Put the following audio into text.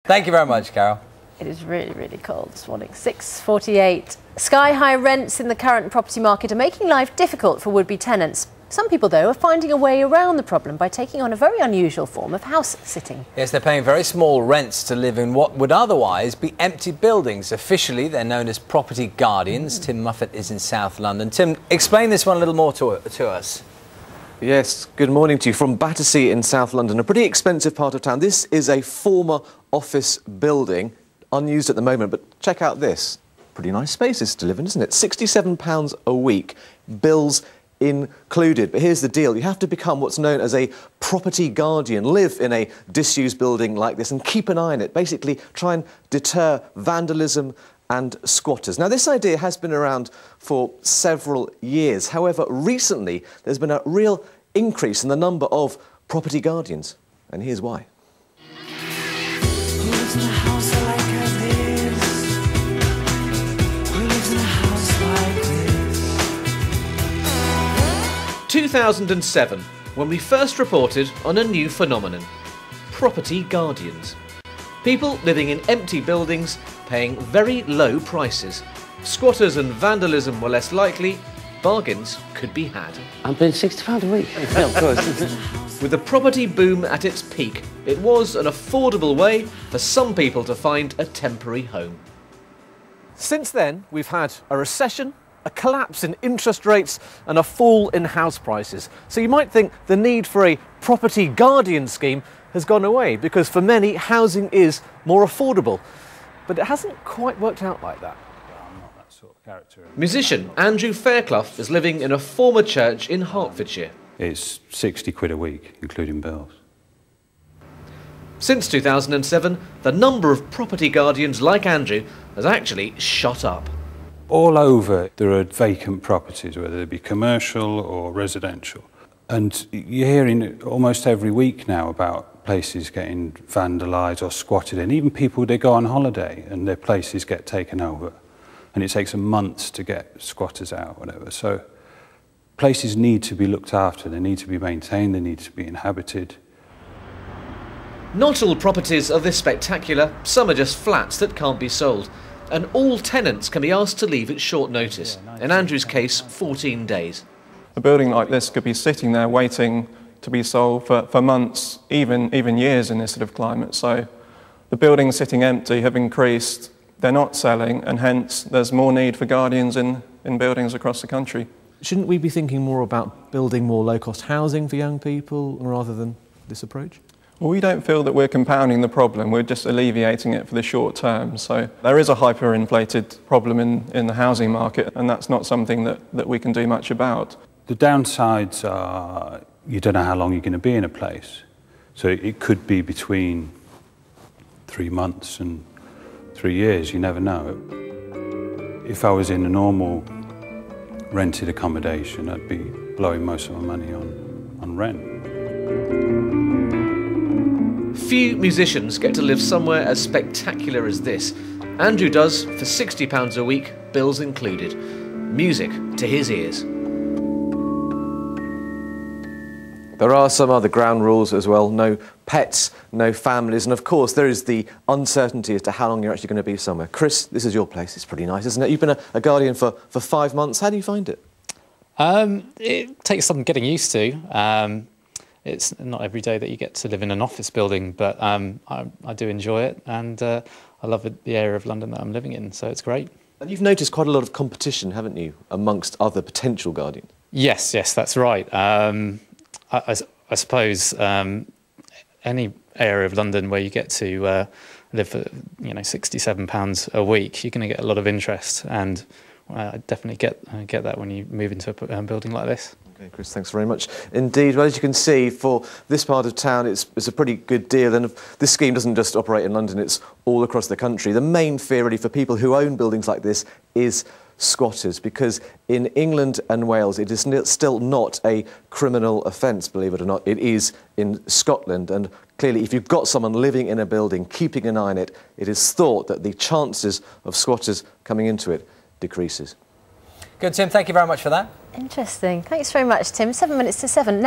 Thank you very much, Carol. It is really, really cold this morning. 6:48. Sky-high rents in the current property market are making life difficult for would-be tenants. Some people, though, are finding a way around the problem by taking on a very unusual form of house sitting. Yes, they're paying very small rents to live in what would otherwise be empty buildings. Officially, they're known as property guardians. Tim Muffet is in South London. Tim, explain this one a little more to us. Yes, good morning to you. From Battersea in South London, a pretty expensive part of town. This is a former office building, unused at the moment, but check out this. Pretty nice spaces to live in, isn't it? £67 a week, bills included. But here's the deal. You have to become what's known as a property guardian, live in a disused building like this and keep an eye on it, basically try and deter vandalism and squatters. Now, this idea has been around for several years. However, recently there's been a real increase in the number of property guardians, and here's why. 2007, when we first reported on a new phenomenon: property guardians. People living in empty buildings paying very low prices. Squatters and vandalism were less likely. Bargains could be had. I'm paying £60 a week. Yeah, of course. With the property boom at its peak, it was an affordable way for some people to find a temporary home. Since then, we've had a recession, a collapse in interest rates and a fall in house prices. So you might think the need for a property guardian scheme has gone away, because for many, housing is more affordable. But it hasn't quite worked out like that. Musician Andrew Fairclough is living in a former church in Hertfordshire. It's 60 quid a week, including bills. Since 2007, the number of property guardians like Andrew has actually shot up. All over there are vacant properties, whether they be commercial or residential. And you're hearing almost every week now about places getting vandalised or squatted in. Even people, they go on holiday and their places get taken over. And it takes them months to get squatters out, whatever. So places need to be looked after, they need to be maintained, they need to be inhabited. Not all properties are this spectacular. Some are just flats that can't be sold. And all tenants can be asked to leave at short notice. In Andrew's case, 14 days. A building like this could be sitting there waiting to be sold for months, even years in this sort of climate. So the buildings sitting empty have increased. They're not selling, and hence there's more need for guardians in buildings across the country. Shouldn't we be thinking more about building more low-cost housing for young people rather than this approach? Well, we don't feel that we're compounding the problem, we're just alleviating it for the short term. So there is a hyperinflated problem in the housing market, and that's not something that we can do much about. The downsides are you don't know how long you're going to be in a place. So it could be between 3 months and 3 years, you never know. If I was in a normal rented accommodation, I'd be blowing most of my money on rent. Few musicians get to live somewhere as spectacular as this. Andrew does for £60 a week, bills included. Music to his ears. There are some other ground rules as well. No pets, no families, and of course there is the uncertainty as to how long you're actually going to be somewhere. Chris, this is your place. It's pretty nice, isn't it? You've been a guardian for 5 months. How do you find it? It takes some getting used to. It's not every day that you get to live in an office building, but I do enjoy it, and I love the area of London that I'm living in, so it's great. And you've noticed quite a lot of competition, haven't you, amongst other potential guardians? Yes, that's right. I suppose any area of London where you get to live for £67 a week, you're going to get a lot of interest, and I definitely get that when you move into a building like this. Okay, Chris, thanks very much indeed. Well, as you can see, for this part of town, it's a pretty good deal, and this scheme doesn't just operate in London, it's all across the country. The main fear really for people who own buildings like this is squatters, because in England and Wales it is still not a criminal offence, believe it or not. It is in Scotland, and clearly if you've got someone living in a building, keeping an eye on it, it is thought that the chances of squatters coming into it decreases. Good, Tim. Thank you very much for that. Interesting. Thanks very much, Tim. 7 minutes to 7 now.